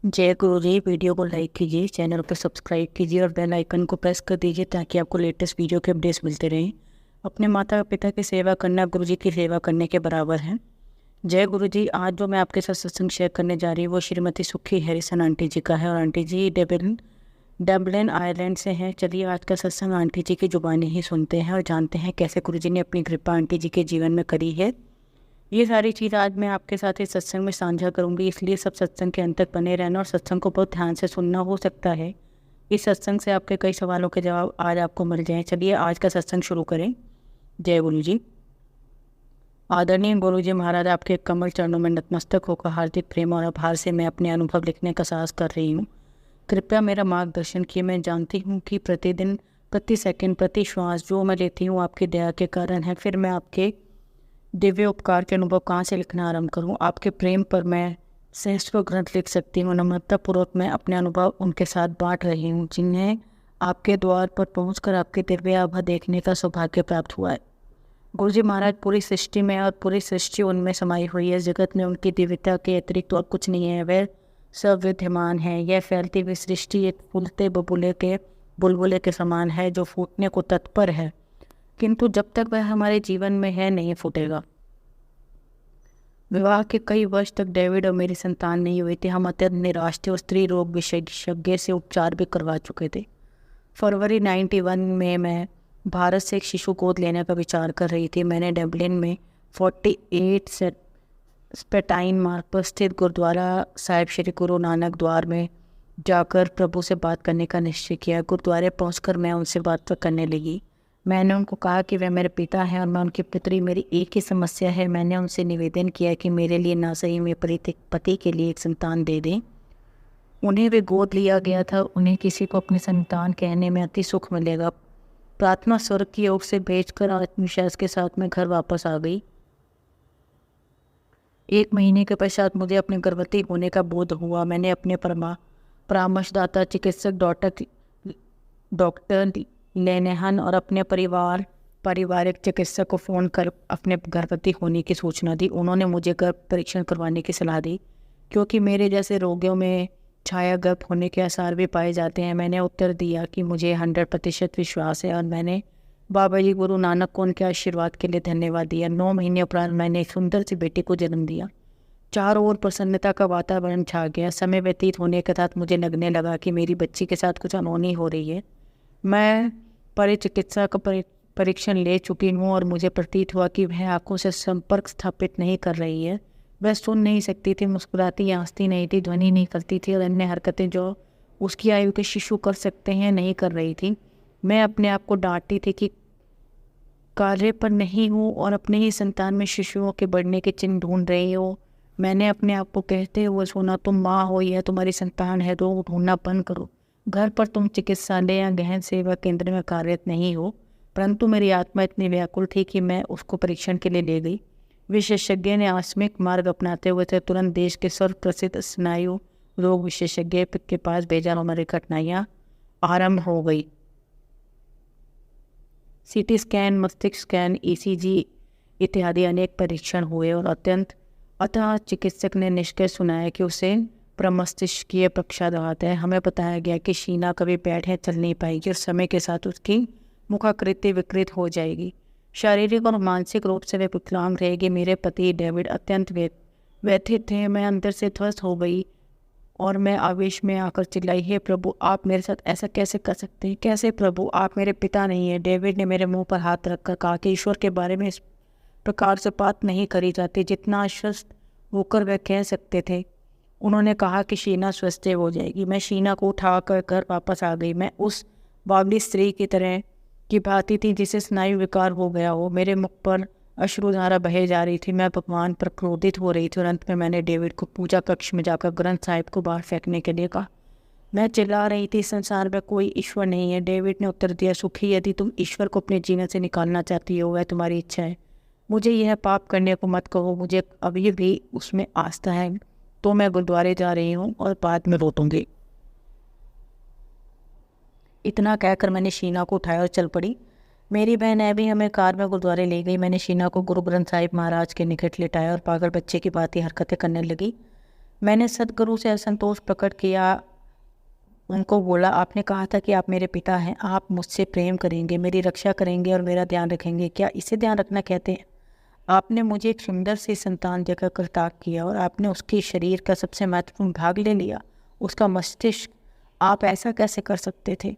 जय गुरु जी। वीडियो को लाइक कीजिए, चैनल को सब्सक्राइब कीजिए और बेल आइकन को प्रेस कर दीजिए ताकि आपको लेटेस्ट वीडियो के अपडेट्स मिलते रहें। अपने माता पिता की सेवा करना गुरु जी की सेवा करने के बराबर है। जय गुरु जी। आज जो मैं आपके साथ सत्संग शेयर करने जा रही हूँ वो श्रीमती सुखी हैरिसन आंटी जी का है और आंटी जी डबलिन आयरलैंड से हैं। चलिए आज का सत्संग आंटी जी की जुबानी ही सुनते हैं और जानते हैं कैसे गुरु जी ने अपनी कृपा आंटी जी के जीवन में करी है। ये सारी चीज़ आज मैं आपके साथ इस सत्संग में साझा करूंगी, इसलिए सब सत्संग के अंत तक बने रहना और सत्संग को बहुत ध्यान से सुनना। हो सकता है इस सत्संग से आपके कई सवालों के जवाब आज आपको मिल जाएं। चलिए आज का सत्संग शुरू करें। जय गुरु जी। आदरणीय गुरु जी महाराज, आपके कमल चरणों में नतमस्तक होकर हार्दिक प्रेम और आभार से मैं अपने अनुभव लिखने का साहस कर रही हूँ। कृपया मेरा मार्गदर्शन किए। मैं जानती हूँ कि प्रतिदिन, प्रति सेकंड, प्रति श्वास जो मैं लेती हूँ आपकी दया के कारण है। फिर मैं आपके दिव्य उपकार के अनुभव कहाँ से लिखना आरंभ करूँ। आपके प्रेम पर मैं सहस्त्रों ग्रंथ लिख सकती हूँ। नम्रतापूर्वक मैं अपने अनुभव उनके साथ बांट रही हूँ जिन्हें आपके द्वार पर पहुंचकर आपके दिव्य आभा देखने का सौभाग्य प्राप्त हुआ है। गुरु जी महाराज, पूरी सृष्टि में और पूरी सृष्टि उनमें समाई हुई है। जगत में उनकी दिव्यता के अतिरिक्त और कुछ नहीं है। वह सब विद्यमान है। यह फैलती हुई सृष्टि एक फूलते बुलबुले के समान है जो फूटने को तत्पर है, किंतु जब तक वह हमारे जीवन में है नहीं फूटेगा। विवाह के कई वर्ष तक डेविड और मेरी संतान नहीं हुई थी। हम अत्यंत निराश थे और स्त्री रोग विशेषज्ञ से उपचार भी करवा चुके थे। फरवरी 91 में मैं भारत से एक शिशु गोद लेने का विचार कर रही थी। मैंने डबलिन में 48 स्पेटाइन मार्ग पर स्थित गुरुद्वारा साहिब श्री गुरु नानक द्वार में जाकर प्रभु से बात करने का निश्चय किया। गुरुद्वारे पहुंचकर मैं उनसे बात करने लगी। मैंने उनको कहा कि वे मेरे पिता हैं और मैं उनकी पुत्री। मेरी एक ही समस्या है। मैंने उनसे निवेदन किया कि मेरे लिए ना सही मेरे पति के लिए एक संतान दे दें। उन्हें वे गोद लिया गया था। उन्हें किसी को अपनी संतान कहने में अति सुख मिलेगा। प्रार्थना स्वर्ग की ओर से भेजकर आत्मविश्वास के साथ मैं घर वापस आ गई। 1 महीने के पश्चात मुझे अपने गर्भवती होने का बोध हुआ। मैंने अपने परामर्शदाता चिकित्सक डॉक्टर लेनेहन और अपने पारिवारिक चिकित्सक को फ़ोन कर अपने गर्भवती होने की सूचना दी। उन्होंने मुझे गर्भ परीक्षण करवाने की सलाह दी क्योंकि मेरे जैसे रोगियों में छाया गर्भ होने के आसार भी पाए जाते हैं। मैंने उत्तर दिया कि मुझे 100% विश्वास है और मैंने बाबा जी गुरु नानक को उनके आशीर्वाद के लिए धन्यवाद दिया। 9 महीने उपरांत मैंने एक सुंदर सी बेटी को जन्म दिया। चारों ओर प्रसन्नता का वातावरण छा गया। समय व्यतीत होने के साथ मुझे लगने लगा कि मेरी बच्ची के साथ कुछ अनहोनी हो रही है। मैं परिचिकित्सा का परीक्षण ले चुकी हूँ और मुझे प्रतीत हुआ कि वह आंखों से संपर्क स्थापित नहीं कर रही है। वह सुन नहीं सकती थी, मुस्कुराती या हंसती नहीं थी, ध्वनि नहीं करती थी और अन्य हरकतें जो उसकी आयु के शिशु कर सकते हैं नहीं कर रही थी। मैं अपने आप को डांटती थी कि कार्य पर नहीं हूँ और अपने ही संतान में शिशुओं के बढ़ने के चिन्ह ढूंढ रही हो। मैंने अपने आप को कहते हुए सुना, तुम माँ हो, यह तुम्हारी संतान है, तो ढूंढना बंद करो। घर पर तुम चिकित्सालय या गहन सेवा केंद्र में कार्यरत नहीं हो। परंतु मेरी आत्मा इतनी व्याकुल थी कि मैं उसको परीक्षण के लिए ले गई। विशेषज्ञ ने आकस्मिक मार्ग अपनाते हुए थे तुरंत देश के सर्व प्रसिद्ध स्नायु रोग विशेषज्ञ के पास भेजा और मेरी कठिनाइयाँ आरंभ हो गई। सीटी स्कैन, मस्तिष्क स्कैन, ईसीजी इत्यादि अनेक परीक्षण हुए और अतः चिकित्सक ने निष्कर्ष सुनाया कि उसे प्रमस्तिष्कीय पक्षाघात है। हमें बताया गया कि शीना कभी बैठे चल नहीं पाएगी और समय के साथ उसकी मुखाकृति विकृत हो जाएगी। शारीरिक और मानसिक रूप से वे विकलांग रहेगी। मेरे पति डेविड अत्यंत व्यथित थे। मैं अंदर से ध्वस्त हो गई और मैं आवेश में आकर चिल्लाई, हे प्रभु, आप मेरे साथ ऐसा कैसे कर सकते हैं? कैसे प्रभु? आप मेरे पिता नहीं हैं। डेविड ने मेरे मुंह पर हाथ रखकर कहा कि ईश्वर के बारे में इस प्रकार से बात नहीं करी जाती जितना आश्वस्त होकर वह कह सकते थे। उन्होंने कहा कि शीना स्वस्थ हो जाएगी। मैं शीना को उठाकर घर वापस आ गई। मैं उस बावली स्त्री की तरह की भांति थी जिसे स्नायु विकार हो गया हो। मेरे मुख पर अश्रुधारा बहे जा रही थी। मैं भगवान पर क्रोधित हो रही थी और अंत में मैंने डेविड को पूजा कक्ष में जाकर ग्रंथ साहिब को बाहर फेंकने के लिए कहा। मैं चिल्ला रही थी, संसार में कोई ईश्वर नहीं है। डेविड ने उत्तर दिया, सुखी, यदि तुम ईश्वर को अपने जीवन से निकालना चाहती हो, वह तुम्हारी इच्छा है। मुझे यह पाप करने को मत कहो। मुझे अभी भी उसमें आस्था है, तो मैं गुरुद्वारे जा रही हूँ और बाद में लौटूंगी। इतना कहकर मैंने शीना को उठाया और चल पड़ी। मेरी बहन अभी हमें कार में गुरुद्वारे ले गई। मैंने शीना को गुरु ग्रंथ साहिब महाराज के निकट लिटाया और पागल बच्चे की बात ही हरकतें करने लगी। मैंने सदगुरु से असंतोष प्रकट किया। उनको बोला, आपने कहा था कि आप मेरे पिता हैं, आप मुझसे प्रेम करेंगे, मेरी रक्षा करेंगे और मेरा ध्यान रखेंगे, क्या इसे ध्यान रखना कहते हैं? आपने मुझे एक सुंदर सी संतान देकर कर त्याग किया और आपने उसके शरीर का सबसे महत्वपूर्ण भाग ले लिया, उसका मस्तिष्क। आप ऐसा कैसे कर सकते थे?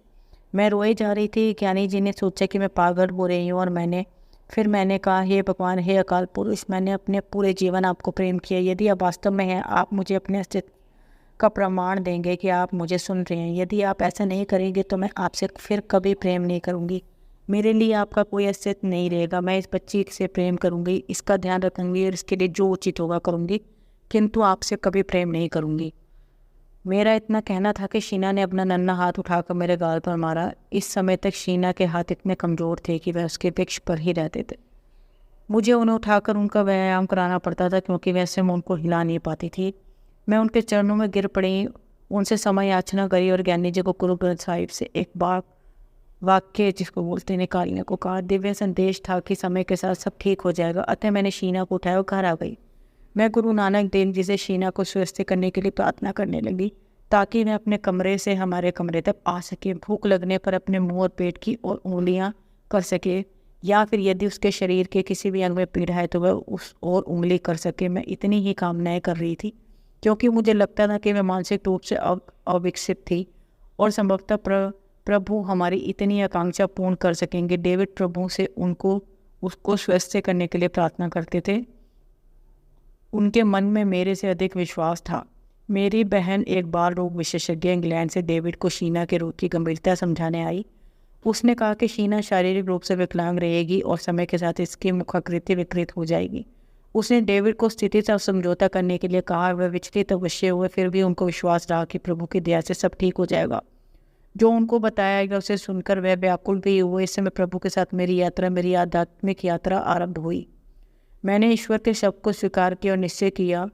मैं रोए जा रही थी। ज्ञानी जी ने सोचा कि मैं पागल हो रही हूँ और मैंने कहा, हे भगवान, हे अकाल पुरुष, मैंने अपने पूरे जीवन आपको प्रेम किया। यदि आप वास्तव में हैं, आप मुझे अपने अस्तित्व का प्रमाण देंगे कि आप मुझे सुन रहे हैं। यदि आप ऐसा नहीं करेंगे तो मैं आपसे फिर कभी प्रेम नहीं करूँगी। मेरे लिए आपका कोई अस्तित्व नहीं रहेगा। मैं इस बच्ची से प्रेम करूँगी, इसका ध्यान रखूँगी और इसके लिए जो उचित होगा करूँगी, किंतु आपसे कभी प्रेम नहीं करूँगी। मेरा इतना कहना था कि शीना ने अपना नन्हा हाथ उठाकर मेरे गाल पर मारा। इस समय तक शीना के हाथ इतने कमज़ोर थे कि वह उसके वृक्ष पर ही रहते थे। मुझे उन्हें उठाकर उनका व्यायाम कराना पड़ता था, क्योंकि वैसे मैं उनको हिला नहीं पाती थी। मैं उनके चरणों में गिर पड़ी, उनसे समय याचना करी और ज्ञानी जी को गुरु ग्रंथ साहिब से एक वाक्य, जिसको बोलते, निकालने को कहा। दिव्य संदेश था कि समय के साथ सब ठीक हो जाएगा। अतः मैंने शीना को उठाया और घर आ गई। मैं गुरु नानक देव जी से शीना को स्वस्थ करने के लिए प्रार्थना करने लगी, ताकि मैं अपने कमरे से हमारे कमरे तक आ सके, भूख लगने पर अपने मुंह और पेट की और उंगलियां कर सके, या फिर यदि उसके शरीर के किसी भी अंग में पीड़ा है तो वह उस और उंगली कर सके। मैं इतनी ही कामनाएं कर रही थी, क्योंकि मुझे लगता था कि मैं मानसिक रूप से अविकसित थी और संभवतः प्रभु हमारी इतनी आकांक्षा पूर्ण कर सकेंगे। डेविड प्रभु से उसको स्वस्थ करने के लिए प्रार्थना करते थे। उनके मन में मेरे से अधिक विश्वास था। मेरी बहन एक बाल रोग विशेषज्ञ इंग्लैंड से डेविड को शीना के रोग की गंभीरता समझाने आई। उसने कहा कि शीना शारीरिक रूप से विकलांग रहेगी और समय के साथ इसकी मुखाकृति विकृत हो जाएगी। उसने डेविड को स्थिति से समझौता करने के लिए कहा। वह विचलित अवश्य हुए, फिर भी उनको विश्वास रहा कि प्रभु की दया से सब ठीक हो जाएगा। जो उनको बताया गया उसे सुनकर वह व्याकुल भी हुए। इस समय प्रभु के साथ मेरी आध्यात्मिक यात्रा आरंभ हुई। मैंने ईश्वर के शब्द को स्वीकार किया और निश्चय किया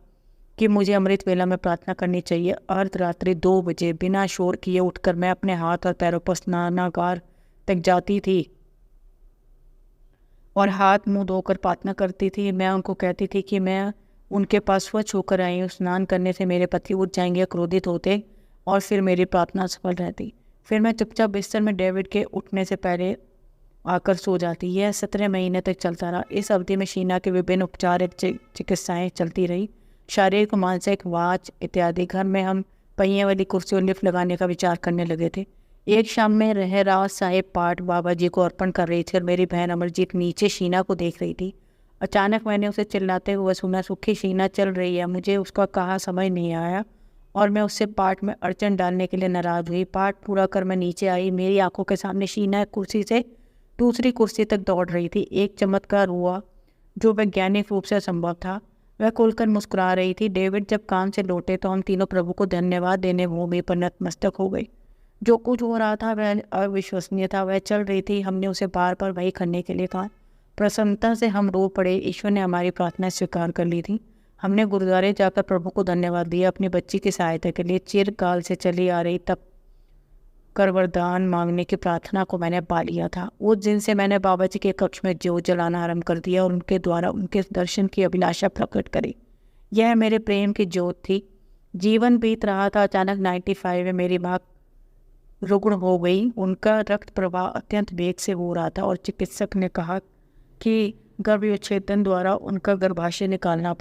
कि मुझे अमृत वेला में प्रार्थना करनी चाहिए। अर्धरात्रि 2 बजे बिना शोर किए उठकर मैं अपने हाथ और पैरों पर स्नानागार तक जाती थी और हाथ मुंह धोकर प्रार्थना करती थी। मैं उनको कहती थी कि मैं उनके पास स्वच्छ होकर आई हूँ। स्नान करने से मेरे पति उठ जाएंगे, क्रोधित होते, और फिर मेरी प्रार्थना सफल रहती। फिर मैं चुपचाप बिस्तर में डेविड के उठने से पहले आकर सो जाती। यह 17 महीने तक चलता रहा। इस अवधि में शीना के विभिन्न उपचारिक चिकित्साएं चलती रही, शारीरिक, मानसिक, वाच इत्यादि। घर में हम पहिए वाली कुर्सी और लिफ्ट लगाने का विचार करने लगे थे। एक शाम में रहराज साहिब पाठ बाबा जी को अर्पण कर रही थी और मेरी बहन अमरजीत नीचे शीना को देख रही थी। अचानक मैंने उसे चिल्लाते हुए सुना, सुखी शीना चल रही है। मुझे उसका कहा समझ नहीं आया और मैं उससे पाठ में अड़चन डालने के लिए नाराज हुई। पाठ पूरा कर मैं नीचे आई। मेरी आंखों के सामने शीना कुर्सी से दूसरी कुर्सी तक दौड़ रही थी। एक चमत्कार हुआ जो वैज्ञानिक रूप से असंभव था। वह खुलकर मुस्कुरा रही थी। डेविड जब काम से लौटे तो हम तीनों प्रभु को धन्यवाद देने भूमि पर नतमस्तक हो गए। जो कुछ हो रहा था वह अविश्वसनीय था। वह चल रही थी। हमने उसे बार बार वही करने के लिए कहा। प्रसन्नता से हम रो पड़े। ईश्वर ने हमारी प्रार्थना स्वीकार कर ली थी। हमने गुरुद्वारे जाकर प्रभु को धन्यवाद दिया। अपनी बच्ची की सहायता के लिए चिरकाल से चली आ रही तब कर वरदान मांगने की प्रार्थना को मैंने पा लिया था। उस दिन से मैंने बाबा जी के कक्ष में ज्योत जलाना आरंभ कर दिया और उनके द्वारा उनके दर्शन की अभिलाषा प्रकट करी। यह मेरे प्रेम की ज्योत थी। जीवन बीत रहा था। अचानक 95 में मेरी माँ रुग्ण हो गई। उनका रक्त प्रवाह अत्यंत वेग से हो रहा था और चिकित्सक ने कहा कि गर्भविच्छेदन द्वारा उनका गर्भाशय निकालना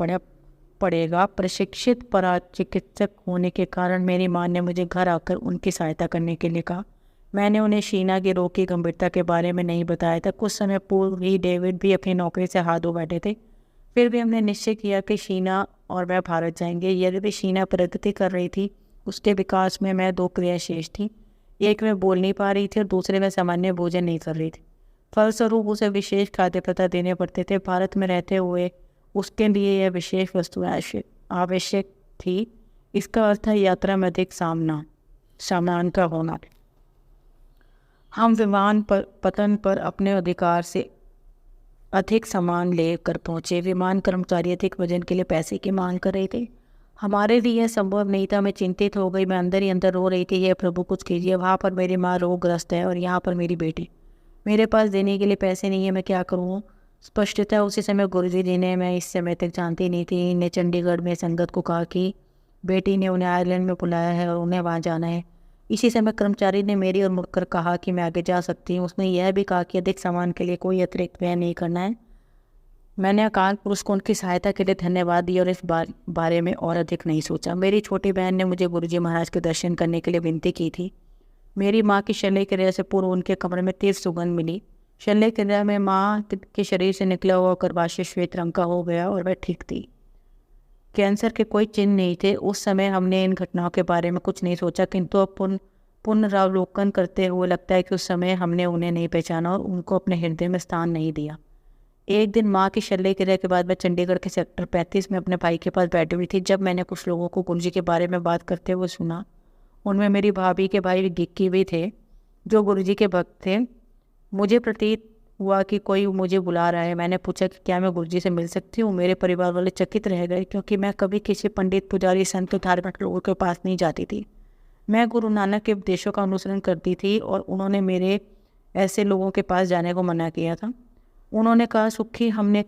पड़ेगा। प्रशिक्षित परा चिकित्सक होने के कारण मेरी मां ने मुझे घर आकर उनकी सहायता करने के लिए कहा। मैंने उन्हें शीना के रोग की गंभीरता के बारे में नहीं बताया था। कुछ समय पूर्व ही डेविड भी अपनी नौकरी से हाथ धो बैठे थे। फिर भी हमने निश्चय किया कि शीना और मैं भारत जाएंगे। यदि भी शीना प्रगति कर रही थी, उसके विकास में मैं 2 क्रियाशेष थी। एक में बोल नहीं पा रही थी और दूसरे में सामान्य भोजन नहीं कर रही थी। फलस्वरूप उसे विशेष खाद्य पदार्थ देने पड़ते थे। भारत में रहते हुए उसके लिए यह विशेष वस्तु आवश्यक थी। इसका अर्थ है यात्रा में अधिक सामान का होना। हम विमान पर पतन पर अपने अधिकार से अधिक सामान लेकर पहुंचे। विमान कर्मचारी अधिक वजन के लिए पैसे की मांग कर रहे थे। हमारे लिए यह संभव नहीं था। मैं चिंतित हो गई। मैं अंदर ही अंदर रो रही थी, यह प्रभु कुछ कीजिए। वहाँ पर मेरी माँ रोगग्रस्त है और यहाँ पर मेरी बेटी। मेरे पास देने के लिए पैसे नहीं है। मैं क्या करूँ? स्पष्टतः उसी समय गुरुजी जी ने, मैं इस समय तक जानती नहीं थी, ने चंडीगढ़ में संगत को कहा कि बेटी ने उन्हें आयरलैंड में बुलाया है और उन्हें वहाँ जाना है। इसी समय कर्मचारी ने मेरी ओर मुड़कर कहा कि मैं आगे जा सकती हूँ। उसने यह भी कहा कि अधिक सामान के लिए कोई अतिरिक्त व्यय नहीं करना है। मैंने अकाल पुरुष को उनकी सहायता के लिए धन्यवाद दिया और इस बारे में और अधिक नहीं सोचा। मेरी छोटी बहन ने मुझे गुरुजी महाराज के दर्शन करने के लिए विनती की थी। मेरी माँ की शल्य क्रिया से पूर्व उनके कमरे में तीव्र सुगंध मिली। शल्य क्रिया में माँ के शरीर से निकला हुआ गर्भाशय श्वेत रंग का हो गया और वह ठीक थी। कैंसर के कोई चिन्ह नहीं थे। उस समय हमने इन घटनाओं के बारे में कुछ नहीं सोचा, किंतु अब पुनरावलोकन करते हुए लगता है कि उस समय हमने उन्हें नहीं पहचाना और उनको अपने हृदय में स्थान नहीं दिया। एक दिन माँ की शल्य क्रिया के बाद मैं चंडीगढ़ के सेक्टर 35 में अपने भाई के पास बैठी हुई थी। जब मैंने कुछ लोगों को गुरुजी के बारे में बात करते हुए सुना, उनमें मेरी भाभी के भाई गिक्की भी थे जो गुरुजी के भक्त थे। मुझे प्रतीत हुआ कि कोई मुझे बुला रहा है। मैंने पूछा कि क्या मैं गुरुजी से मिल सकती हूँ। मेरे परिवार वाले चकित रह गए, क्योंकि मैं कभी किसी पंडित, पुजारी, संत, धार्मिक लोगों के पास नहीं जाती थी। मैं गुरु नानक के उपदेशों का अनुसरण करती थी और उन्होंने मेरे ऐसे लोगों के पास जाने को मना किया था। उन्होंने कहा, सुखी, हमने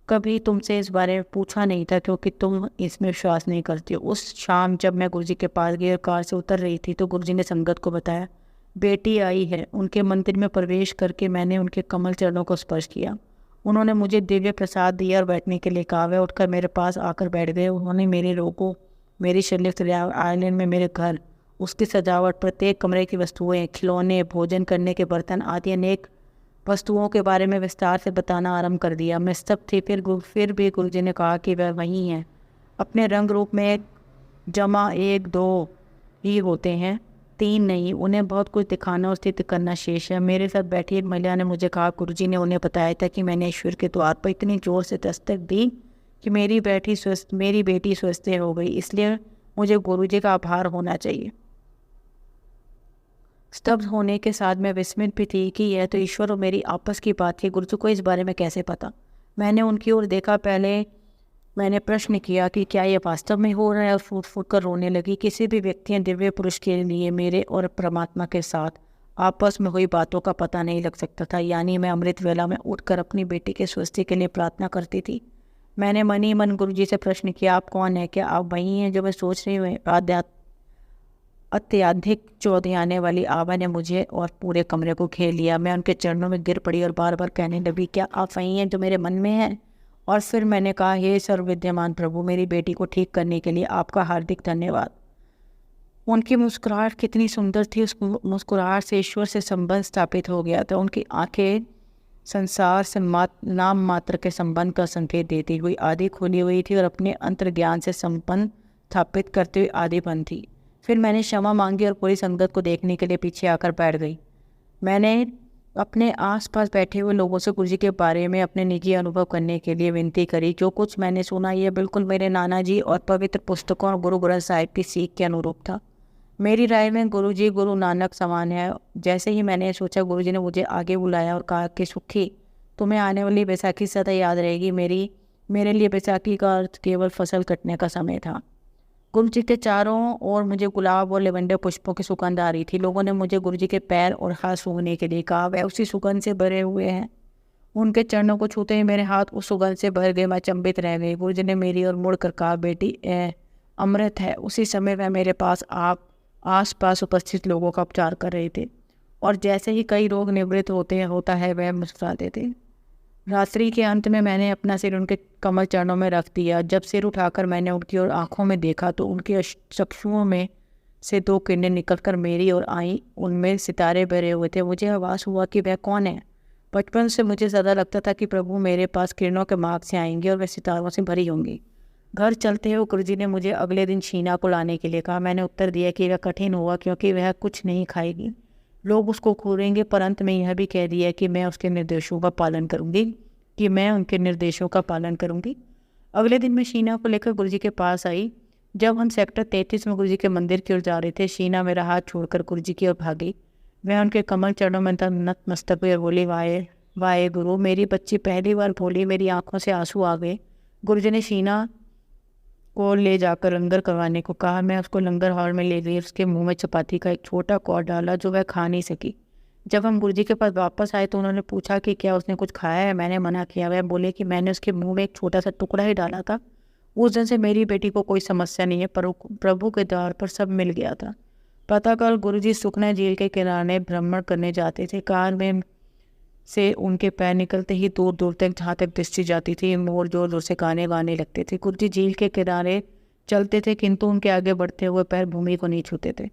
कभी तुमसे इस बारे में पूछा नहीं था, क्योंकि तुम इसमें विश्वास नहीं करती हो। उस शाम जब मैं गुरुजी के पास गई और कार से उतर रही थी तो गुरुजी ने संगत को बताया, बेटी आई है। उनके मंदिर में प्रवेश करके मैंने उनके कमल चरणों को स्पर्श किया। उन्होंने मुझे दिव्य प्रसाद दिया और बैठने के लिए कहा। वह उठकर मेरे पास आकर बैठ गए। उन्होंने मेरे लोगों, मेरी शल्य आइलैंड में मेरे घर, उसकी सजावट, प्रत्येक कमरे की वस्तुएं, खिलौने, भोजन करने के बर्तन आदि अनेक वस्तुओं के बारे में विस्तार से बताना आरंभ कर दिया। मैं सब थी। फिर भी गुरुजी ने कहा कि वह वही हैं। अपने रंग रूप में जमा 1-2 ही होते हैं, 3 नहीं। उन्हें बहुत कुछ दिखाना और स्थित करना शेष है। मेरे साथ बैठी एक महिला ने मुझे कहा, गुरुजी ने उन्हें बताया था कि मैंने ईश्वर के द्वार पर इतनी जोर से दस्तक दी कि मेरी बेटी स्वस्थ हो गई। इसलिए मुझे गुरुजी का आभार होना चाहिए। स्तब्ध होने के साथ मैं विस्मित भी थी कि यह तो ईश्वर और मेरी आपस की बात थी। गुरुजी को इस बारे में कैसे पता? मैंने उनकी ओर देखा। पहले मैंने प्रश्न किया कि क्या यह वास्तव में हो रहा है, और फूट फूट कर रोने लगी। किसी भी व्यक्ति दिव्य पुरुष के लिए मेरे और परमात्मा के साथ आपस में हुई बातों का पता नहीं लग सकता था। यानी मैं अमृत वेला में उठकर अपनी बेटी के स्वास्थ्य के लिए प्रार्थना करती थी। मैंने मन ही मन गुरुजी से प्रश्न किया, आप कौन है? क्या आप वही हैं जो मैं सोच रही हूँ? अत्याधिक चौधियाने वाली आभा ने मुझे और पूरे कमरे को घेर लिया। मैं उनके चरणों में गिर पड़ी और बार बार कहने लगी, क्या आप वही हैं जो मेरे मन में है? और फिर मैंने कहा, हे सर्वविद्यमान प्रभु, मेरी बेटी को ठीक करने के लिए आपका हार्दिक धन्यवाद। उनकी मुस्कुराहट कितनी सुंदर थी। उस मुस्कुराहट से ईश्वर से संबंध स्थापित हो गया था। उनकी आंखें संसार से नाम मात्र के संबंध का संकेत देती हुई आधी खुली हुई थी और अपने अंतर्ज्ञान से संबंध स्थापित करते हुए आधी बंद थी। फिर मैंने क्षमा मांगी और पूरी संगत को देखने के लिए पीछे आकर बैठ गई। मैंने अपने आसपास बैठे हुए लोगों से गुरुजी के बारे में अपने निजी अनुभव करने के लिए विनती करी। जो कुछ मैंने सुना यह बिल्कुल मेरे नाना जी और पवित्र पुस्तकों और गुरु ग्रंथ साहिब की सीख के अनुरूप था। मेरी राय में गुरुजी गुरु नानक समान है। जैसे ही मैंने सोचा, गुरुजी ने मुझे आगे बुलाया और कहा कि सुखी, तुम्हें आने वाली बैसाखी सदा याद रहेगी। मेरे लिए बैसाखी का अर्थ केवल फसल कटने का समय था। गुरुजी के चारों ओर मुझे गुलाब और लेवेंडर पुष्पों की सुगंध आ रही थी। लोगों ने मुझे गुरुजी के पैर और हाथ सूंघने के लिए कहा। वह उसी सुगंध से भरे हुए हैं। उनके चरणों को छूते ही मेरे हाथ उस सुगंध से भर गए। मैं चंबित रह गई। गुरुजी ने मेरी ओर मुड़कर कहा, बेटी, अमृत है। उसी समय वह मेरे पास आस-पास उपस्थित लोगों का उपचार कर रहे थे, और जैसे ही कई रोग निवृत्त होता है, वह मुस्कुराते थे। रात्रि के अंत में मैंने अपना सिर उनके कमल चरणों में रख दिया। जब सिर उठाकर मैंने उनकी ओर आंखों में देखा तो उनके चक्षुओं में से 2 किरणें निकलकर मेरी ओर आईं। उनमें सितारे भरे हुए थे। मुझे आभास हुआ कि वह कौन है। बचपन से मुझे ज़्यादा लगता था कि प्रभु मेरे पास किरणों के मार्ग से आएंगे और वह सितारों से भरी होंगी। घर चलते हुए गुरुजी ने मुझे अगले दिन शीना को लाने के लिए कहा। मैंने उत्तर दिया कि वह कठिन हुआ, क्योंकि वह कुछ नहीं खाएगी। लोग उसको घूरेंगे, पर अंत में यह भी कह दिया कि मैं उनके निर्देशों का पालन करूंगी। अगले दिन मैं शीना को लेकर गुरुजी के पास आई। जब हम सेक्टर 33 में गुरुजी के मंदिर की ओर जा रहे थे, शीना मेरा हाथ छोड़कर गुरुजी की ओर भागी। वह उनके कमल चरणों में नतमस्तक हुई और बोली, वाहे गुरु, मेरी बच्ची पहली बार बोली। मेरी आंखों से आंसू आ गए। गुरुजी ने शीना को ले जाकर लंगर करवाने को कहा। मैं उसको लंगर हॉल में ले गई। उसके मुंह में चपाती का एक छोटा कौर डाला जो वह खा नहीं सकी। जब हम गुरुजी के पास वापस आए तो उन्होंने पूछा कि क्या उसने कुछ खाया है। मैंने मना किया। वह बोले कि मैंने उसके मुंह में एक छोटा सा टुकड़ा ही डाला था। उस दिन से मेरी बेटी को कोई समस्या नहीं है, पर प्रभु के द्वार पर सब मिल गया था। प्रातःकाल गुरुजी सुखना झील के किनारे भ्रमण करने जाते थे। कार में से उनके पैर निकलते ही दूर दूर तक, जहाँ तक दृष्टि जाती थी, मोर जोर जोर से गाने गाने लगते थे। गुरुजी झील के किनारे चलते थे, किंतु उनके आगे बढ़ते हुए पैर भूमि को नहीं छूते थे।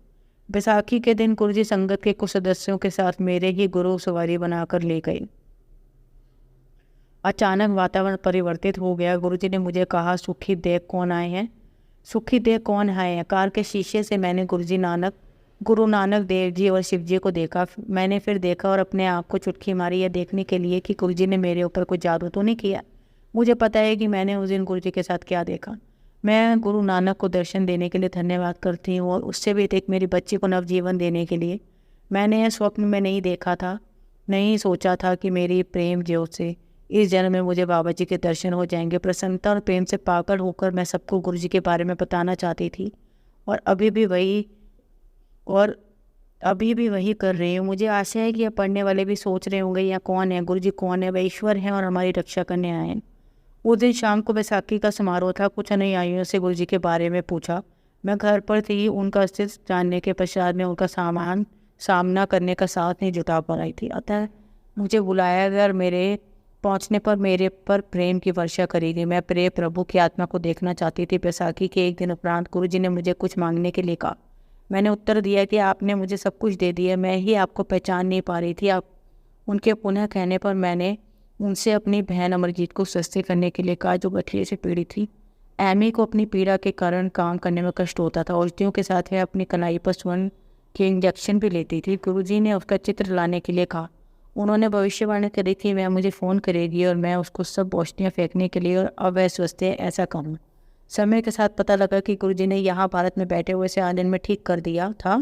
बैसाखी के दिन गुरुजी संगत के कुछ सदस्यों के साथ मेरे ही गुरु सवारी बनाकर ले गए। अचानक वातावरण परिवर्तित हो गया। गुरुजी ने मुझे कहा, सुखी देख कौन आए हैं। सुखी देख कौन आए हैं? कार के शीशे से मैंने गुरु नानक देव जी और शिव जी को देखा। मैंने फिर देखा और अपने आप को चुटकी मारी, यह देखने के लिए कि गुरुजी ने मेरे ऊपर कोई जादू तो नहीं किया। मुझे पता है कि मैंने उस दिन गुरुजी के साथ क्या देखा। मैं गुरु नानक को दर्शन देने के लिए धन्यवाद करती हूँ, और उससे भी एक मेरी बच्ची को नवजीवन देने के लिए। मैंने यह स्वप्न में नहीं देखा था, नहीं सोचा था कि मेरी प्रेम ज्योत से इस जन्म में मुझे बाबा जी के दर्शन हो जाएंगे। प्रसन्नता और प्रेम से पागल होकर मैं सबको गुरुजी के बारे में बताना चाहती थी, और अभी भी वही कर रही हूँ। मुझे आशा है कि यह पढ़ने वाले भी सोच रहे होंगे, यह कौन है, गुरुजी कौन है? वह ईश्वर हैं और हमारी रक्षा करने आए हैं। उस दिन शाम को बैसाखी का समारोह था। कुछ अनुयायियों से गुरुजी के बारे में पूछा। मैं घर पर थी। उनका अस्तित्व जानने के पश्चात में उनका सामना करने का साथ नहीं जुटा पा रही थी। अतः मुझे बुलाया गया और मेरे पहुंचने पर मेरे पर प्रेम की वर्षा करी गई। मैं प्रिय प्रभु की आत्मा को देखना चाहती थी। बैसाखी के एक दिन उपरांत गुरुजी ने मुझे कुछ मांगने के लिए कहा। मैंने उत्तर दिया कि आपने मुझे सब कुछ दे दिया, मैं ही आपको पहचान नहीं पा रही थी। आप उनके पुनः कहने पर मैंने उनसे अपनी बहन अमरजीत को स्वस्थ करने के लिए कहा, जो गठिए से पीड़ित थी। एमी को अपनी पीड़ा के कारण काम करने में कष्ट होता था। औषधियों के साथ वह अपनी कलाई पर स्वर्ण के इंजेक्शन भी लेती थी। गुरुजी ने उसका चित्र लाने के लिए कहा। उन्होंने भविष्यवाणी करी थी वह मुझे फ़ोन करेगी और मैं उसको सब औषधियाँ फेंकने के लिए, और अब वह स्वस्थ है ऐसा कहूँ। समय के साथ पता लगा कि गुरुजी ने यहाँ भारत में बैठे हुए से आनंद में ठीक कर दिया था।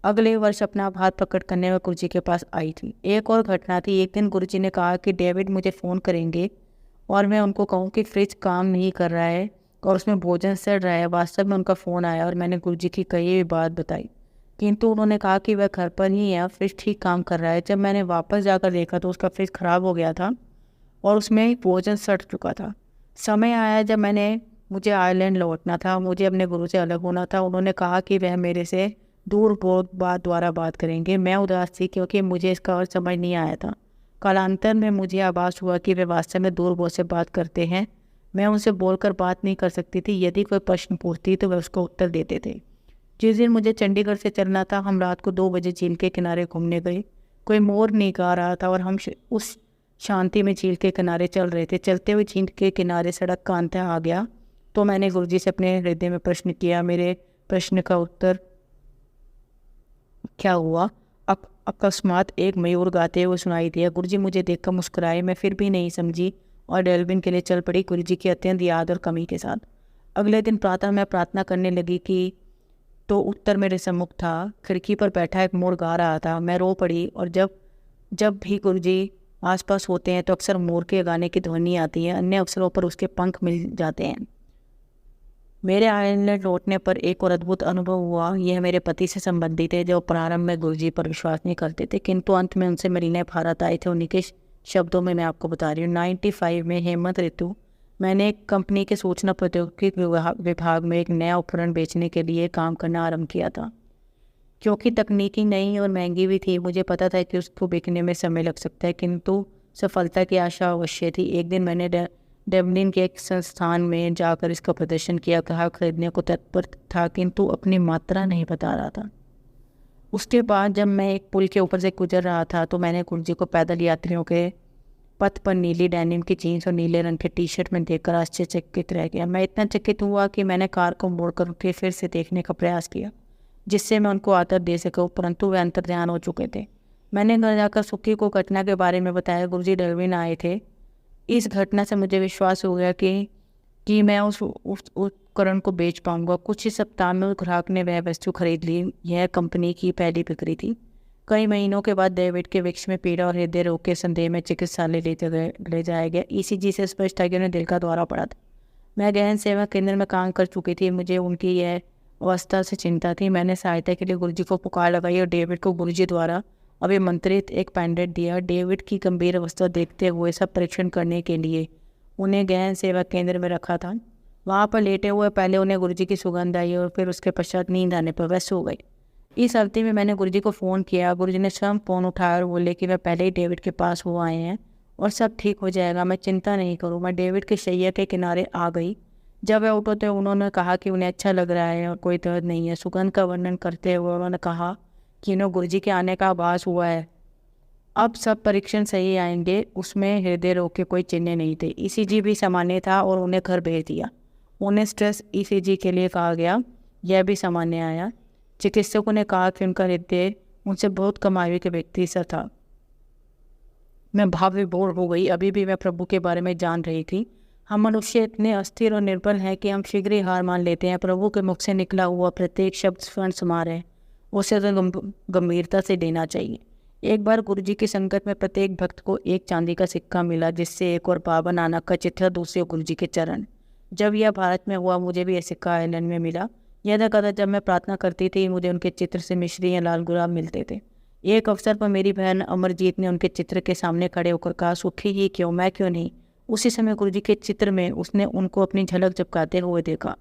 अगले वर्ष अपना हाथ प्रकट करने में गुरुजी के पास आई थी। एक और घटना थी। एक दिन गुरुजी ने कहा कि डेविड मुझे फ़ोन करेंगे और मैं उनको कहूँ कि फ्रिज काम नहीं कर रहा है और उसमें भोजन सड़ रहा है। वास्तव में उनका फ़ोन आया और मैंने गुरुजी की कही हुई बात बताई, किंतु उन्होंने कहा कि वह घर पर ही है, फ्रिज ठीक काम कर रहा है। जब मैंने वापस जाकर देखा तो उसका फ्रिज ख़राब हो गया था और उसमें भोजन सड़ चुका था। समय आया जब मुझे आयरलैंड लौटना था, मुझे अपने गुरु से अलग होना था। उन्होंने कहा कि वह मेरे से दूर बहुत द्वारा बात करेंगे। मैं उदास थी क्योंकि मुझे इसका और समझ नहीं आया था। कालांतर में मुझे आभास हुआ कि वे वास्तव में दूर बहुत से बात करते हैं। मैं उनसे बोलकर बात नहीं कर सकती थी। यदि कोई प्रश्न पूछती तो वह उसको उत्तर देते थे। जिस दिन मुझे चंडीगढ़ से चलना था, हम रात को 2 बजे झील के किनारे घूमने गए। कोई मोर नहीं गा रहा था और हम उस शांति में झील के किनारे चल रहे थे। चलते हुए झील के किनारे सड़क का अंत आ गया तो मैंने गुरुजी से अपने हृदय में प्रश्न किया। मेरे प्रश्न का उत्तर क्या हुआ? अकस्मात एक मयूर गाते हुए सुनाई दिया। गुरुजी मुझे देखकर मुस्कुराए। मैं फिर भी नहीं समझी और डेल्विन के लिए चल पड़ी, गुरुजी की अत्यंत याद और कमी के साथ। अगले दिन प्रातः मैं प्रार्थना करने लगी कि तो उत्तर मेरे सम्मुख था। खिड़की पर बैठा एक मोर गा रहा था। मैं रो पड़ी, और जब भी गुरुजी आसपास होते हैं तो अक्सर मोर के गाने की ध्वनि आती है। अन्य अवसरों पर उसके पंख मिल जाते हैं। मेरे आयरलैंड लौटने पर एक और अद्भुत अनुभव हुआ। यह मेरे पति से संबंधित है, जो प्रारंभ में गुरुजी पर विश्वास नहीं करते थे, किंतु अंत में उनसे मिलने भारत आए थे। उन्हीं के शब्दों में मैं आपको बता रही हूँ। 95 में हेमंत ऋतु मैंने एक कंपनी के सूचना प्रौद्योगिकी विभाग में एक नया उपकरण बेचने के लिए काम करना आरंभ किया था। क्योंकि तकनीकी नई और महंगी भी थी, मुझे पता था कि उसको बेचने में समय लग सकता है, किंतु सफलता की आशा अवश्य थी। एक दिन मैंने डबलिन के एक संस्थान में जाकर इसका प्रदर्शन किया। ग्राहक खरीदने को तत्पर था, किंतु अपनी मात्रा नहीं बता रहा था। उसके बाद जब मैं एक पुल के ऊपर से गुजर रहा था तो मैंने गुरुजी को पैदल यात्रियों के पथ पर नीली डेनिम की जीन्स और नीले रंग के टी-शर्ट में देखकर आश्चर्यचकित रह गया। मैं इतना चकित हुआ कि मैंने कार को मोड़कर उठे फिर से देखने का प्रयास किया, जिससे मैं उनको आदर दे सकूं, परंतु वे अंतर्ध्यान हो चुके थे। मैंने घर जाकर सुखी को घटना के बारे में बताया। गुरुजी डलविन आए थे। इस घटना से मुझे विश्वास हो गया कि मैं उस उपकरण को बेच पाऊंगा। कुछ ही सप्ताह में उस ग्राहक ने वह वस्तु खरीद ली। यह कंपनी की पहली बिक्री थी। कई महीनों के बाद डेविड के वृक्ष में पीड़ा और हृदय रोग के संदेह में चिकित्सालय ले जाया गया। ECG से स्पष्ट था कि उन्हें दिल का दौरा पड़ा था। मैं गहन सेवा केंद्र में काम कर चुकी थी। मुझे उनकी यह अवस्था से चिंता थी। मैंने सहायता के लिए गुरुजी को पुकार लगाई और डेविड को गुरुजी द्वारा अभिमंत्रित एक पेंडेंट दिया। डेविड की गंभीर अवस्था देखते हुए सब परीक्षण करने के लिए उन्हें गहन सेवा केंद्र में रखा था। वहाँ पर लेटे हुए पहले उन्हें गुरुजी की सुगंध आई और फिर उसके पश्चात नींद आने पर वह सो गई। इस अवधि में मैंने गुरुजी को फ़ोन किया। गुरुजी ने स्वयं फ़ोन उठाया और बोले कि वह पहले ही डेविड के पास हो आए हैं और सब ठीक हो जाएगा, मैं चिंता नहीं करूँ। मैं डेविड के शैया के किनारे आ गई। जब वह उठे तो उन्होंने कहा कि उन्हें अच्छा लग रहा है और कोई दर्द नहीं है। सुगंध का वर्णन करते हुए उन्होंने कहा कि उन्हें गुरुजी के आने का आभास हुआ है। अब सब परीक्षण सही आएंगे। उसमें हृदय रोग के कोई चिन्ह नहीं थे। ईसीजी भी सामान्य था और उन्हें घर भेज दिया। उन्हें स्ट्रेस ईसीजी के लिए कहा गया, यह भी सामान्य आया। चिकित्सकों ने कहा कि उनका हृदय उनसे बहुत कम आयु के व्यक्ति सा था। मैं भाव विभोर हो गई। अभी भी मैं प्रभु के बारे में जान रही थी। हम मनुष्य इतने अस्थिर और निर्बल हैं कि हम शीघ्र ही हार मान लेते हैं। प्रभु के मुख से निकला हुआ प्रत्येक शब्द स्वर्ण समार है, उसे तो गंभीरता से लेना चाहिए। एक बार गुरुजी की संगत में प्रत्येक भक्त को एक चांदी का सिक्का मिला, जिससे एक और बाबा नानक का चित्र, दूसरे गुरुजी के चरण। जब यह भारत में हुआ, मुझे भी यह सिक्का आयरलैंड में मिला। यह कदा जब मैं प्रार्थना करती थी, मुझे उनके चित्र से मिश्री या लाल गुलाब मिलते थे। एक अवसर पर मेरी बहन अमरजीत ने उनके चित्र के सामने खड़े होकर कहा, सुखी ही क्यों, मैं क्यों नहीं। उसी समय गुरुजी के चित्र में उसने उनको अपनी झलक झपकाते हुए देखा।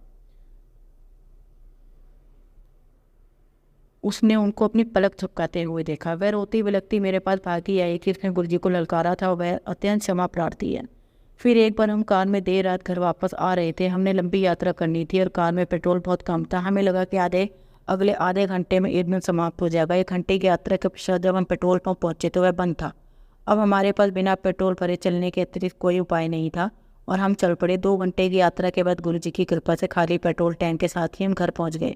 उसने उनको अपनी पलक झपकाते हुए देखा। वह रोती बिलखती मेरे पास भागी आई कि उसने गुरुजी को ललकारा था और वह अत्यंत क्षमा प्रार्थी है। फिर एक बार हम कार में देर रात घर वापस आ रहे थे। हमने लंबी यात्रा करनी थी और कार में पेट्रोल बहुत कम था। हमें लगा कि अगले आधे घंटे में ईंधन समाप्त हो जाएगा। 1 घंटे की यात्रा के पश्चात जब हम पेट्रोल पंप पहुंचे तो वह बंद था। अब हमारे पास बिना पेट्रोल भरे चलने के अतिरिक्त कोई उपाय नहीं था और हम चल पड़े। 2 घंटे की यात्रा के बाद गुरुजी की कृपा से खाली पेट्रोल टैंक के साथ ही हम घर पहुँच गए।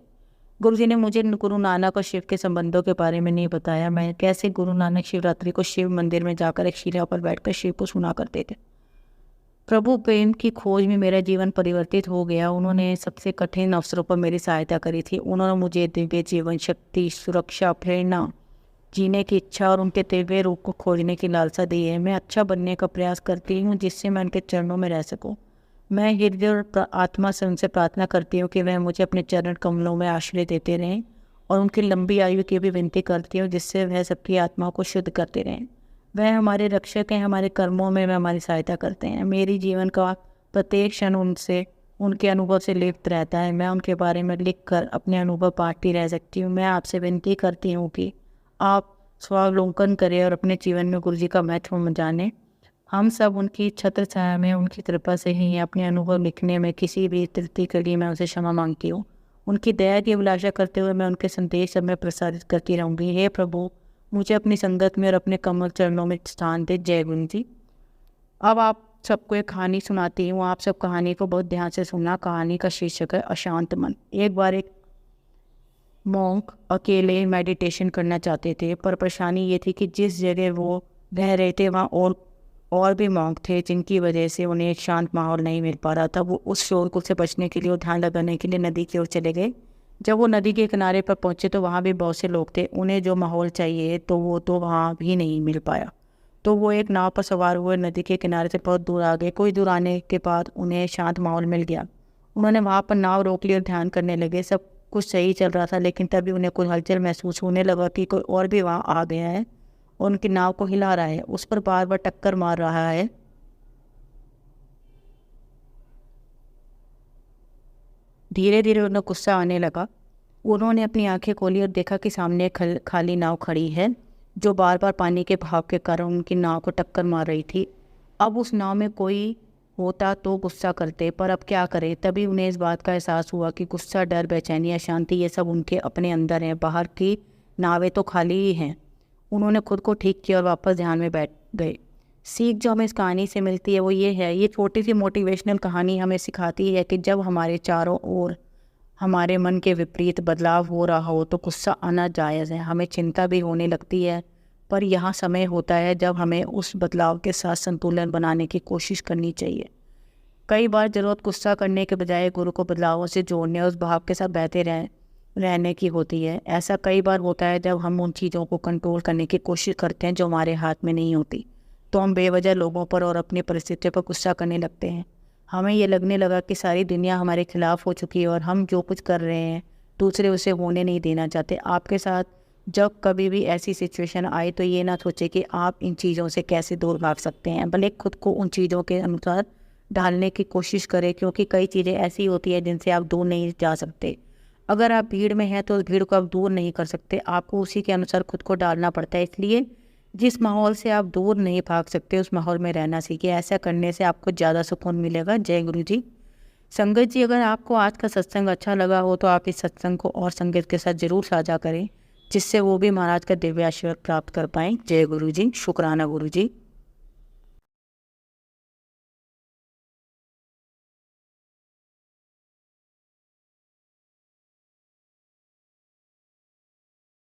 गुरुजी ने मुझे गुरु नानक और शिव के संबंधों के बारे में नहीं बताया। मैं कैसे गुरु नानक शिवरात्रि को शिव मंदिर में जाकर एक शिला पर बैठकर शिव को सुना करते थे। प्रभु प्रेम की खोज में मेरा जीवन परिवर्तित हो गया। उन्होंने सबसे कठिन अवसरों पर मेरी सहायता करी थी। उन्होंने मुझे दिव्य जीवन, शक्ति, सुरक्षा, प्रेरणा, जीने की इच्छा और उनके दिव्य रूप को खोजने की लालसा दी है। मैं अच्छा बनने का प्रयास करती हूँ जिससे मैं उनके चरणों में रह सकूँ। मैं हृदय और आत्मा से उनसे प्रार्थना करती हूँ कि वह मुझे अपने चरण कमलों में आश्रय देते रहें और उनकी लंबी आयु की भी विनती करती हूँ जिससे वह सबकी आत्मा को शुद्ध करते रहें। वह हमारे रक्षक हैं। हमारे कर्मों में वह हमारी सहायता करते हैं। मेरी जीवन का प्रत्येक क्षण उनके अनुभव से लिप्त रहता है। मैं उनके बारे में लिखकर अपने अनुभव बांटती रह सकती हूँ। मैं आपसे विनती करती हूँ कि आप स्वावलोकन करें और अपने जीवन में गुरुजी का महत्व जानें। हम सब उनकी छत्र छाया में, उनकी कृपा से ही अपने अनुभव लिखने में किसी भी त्रुटि के लिए मैं उनसे क्षमा मांगती हूँ। उनकी दया की अभिलाषा करते हुए मैं उनके संदेश सब में प्रसारित करती रहूँगी। हे प्रभु, मुझे अपनी संगत में और अपने कमल चरणों में स्थान दे। जय गुरु जी। अब आप सबको एक कहानी सुनाती हूँ। आप सब कहानी को बहुत ध्यान से सुनना। कहानी का शीर्षक है अशांत मन। एक बार एक मॉन्क अकेले मेडिटेशन करना चाहते थे, पर परेशानी ये थी कि जिस जगह वो रह रहे थे वहाँ और भी मॉन्क थे, जिनकी वजह से उन्हें एक शांत माहौल नहीं मिल पा रहा था। वो उस शोरगुल से बचने के लिए और ध्यान लगाने के लिए नदी की ओर चले गए। जब वो नदी के किनारे पर पहुंचे तो वहाँ भी बहुत से लोग थे। उन्हें जो माहौल चाहिए तो वो तो वहाँ भी नहीं मिल पाया। तो वो एक नाव पर सवार हुए नदी के किनारे से बहुत दूर आ गए। कुछ दूर आने के बाद उन्हें शांत माहौल मिल गया। उन्होंने वहाँ पर नाव रोक ली और ध्यान करने लगे। सब कुछ सही चल रहा था, लेकिन तभी उन्हें कुछ हलचल महसूस होने लगा कि कोई और भी वहाँ आ गया है और उनकी नाव को हिला रहा है, उस पर बार बार टक्कर मार रहा है। धीरे धीरे उन्हें गुस्सा आने लगा। उन्होंने अपनी आंखें खोली और देखा कि सामने खाली नाव खड़ी है जो बार बार पानी के बहाव के कारण उनकी नाव को टक्कर मार रही थी। अब उस नाव में कोई होता तो गुस्सा करते, पर अब क्या करें। तभी उन्हें इस बात का एहसास हुआ कि गुस्सा, डर, बेचैनी, अशांति ये सब उनके अपने अंदर हैं। बाहर की नावें तो खाली ही हैं। उन्होंने खुद को ठीक किया और वापस ध्यान में बैठ गए। सीख जो हमें इस कहानी से मिलती है वो ये है, ये छोटी सी मोटिवेशनल कहानी हमें सिखाती है कि जब हमारे चारों ओर हमारे मन के विपरीत बदलाव हो रहा हो तो गुस्सा आना जायज़ है। हमें चिंता भी होने लगती है, पर यहाँ समय होता है जब हमें उस बदलाव के साथ संतुलन बनाने की कोशिश करनी चाहिए। कई बार ज़रूरत गुस्सा करने के बजाय गुरु को बदलावों से जोड़ने और उस भाव के साथ बहते रहने की होती है। ऐसा कई बार होता है जब हम उन चीज़ों को कंट्रोल करने की कोशिश करते हैं जो हमारे हाथ में नहीं होती, तो हम बेवजह लोगों पर और अपनी परिस्थितियों पर गुस्सा करने लगते हैं। हमें ये लगने लगा कि सारी दुनिया हमारे खिलाफ हो चुकी है और हम जो कुछ कर रहे हैं दूसरे उसे होने नहीं देना चाहते। आपके साथ जब कभी भी ऐसी सिचुएशन आए तो ये ना सोचे कि आप इन चीज़ों से कैसे दूर भाग सकते हैं, भले खुद को उन चीज़ों के अनुसार ढालने की कोशिश करें, क्योंकि कई चीज़ें ऐसी होती है जिनसे आप दूर नहीं जा सकते। अगर आप भीड़ में हैं तो उस भीड़ को आप दूर नहीं कर सकते, आपको उसी के अनुसार खुद को डालना पड़ता है। इसलिए जिस माहौल से आप दूर नहीं भाग सकते उस माहौल में रहना सीखिए। ऐसा करने से आपको ज़्यादा सुकून मिलेगा। जय गुरु जी। संगत जी, अगर आपको आज का सत्संग अच्छा लगा हो तो आप इस सत्संग को और संगत के साथ ज़रूर साझा करें, जिससे वो भी महाराज का दिव्य आशीर्वाद प्राप्त कर पाएँ। जय गुरु जी। शुक्राना गुरु जी।